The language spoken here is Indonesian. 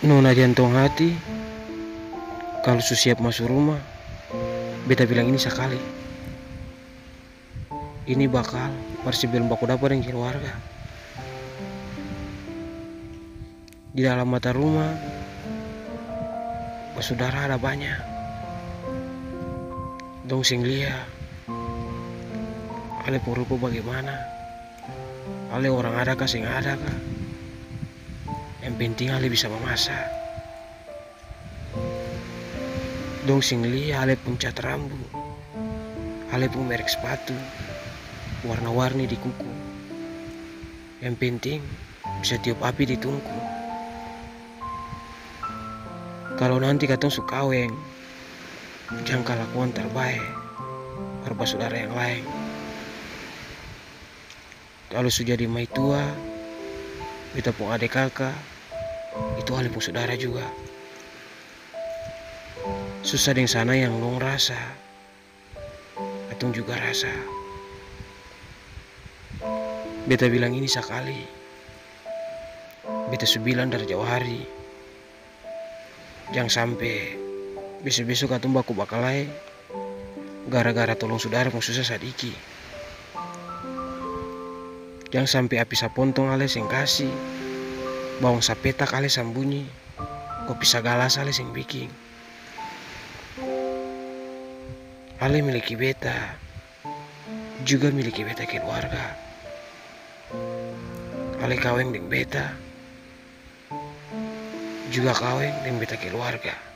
Nona jantung hati, kalau su siap masuk rumah, beta bilang ini sekali. Ini bakal sebelum baku dapat dengan keluarga. Di dalam mata rumah, saudara ada banyak. Dong sing lia, ale rupa bagaimana? Ale orang ada kah sing ada kah? Yang penting ale bisa memasak. Dong sing lia ale pun cat rambut, ale pun merek sepatu, warna-warni di kuku. Yang penting bisa tiup api di tungku. Kalau nanti katong su kaweng, jangan kelakuan terbaik berupa saudara yang lain. Kalau sudah jadi mai tua, beta pun adik kakak, itu ale pun saudara juga. Susah dengan sana yang long rasa, katong juga rasa. Beta bilang ini sekali. Beta su bilang dari jauh hari. Jangan sampai besok-besok katong baku bakalai gara-gara tolong saudara pun susah sadiki. Jangan sampai api sapontong ale sing kasih, bawang sapeta ale sambunyi, kopi sagalas ale sing bikin. Ale miliki beta, juga miliki beta keluarga. Ale kawin dengan beta, juga kawin dengan beta keluarga.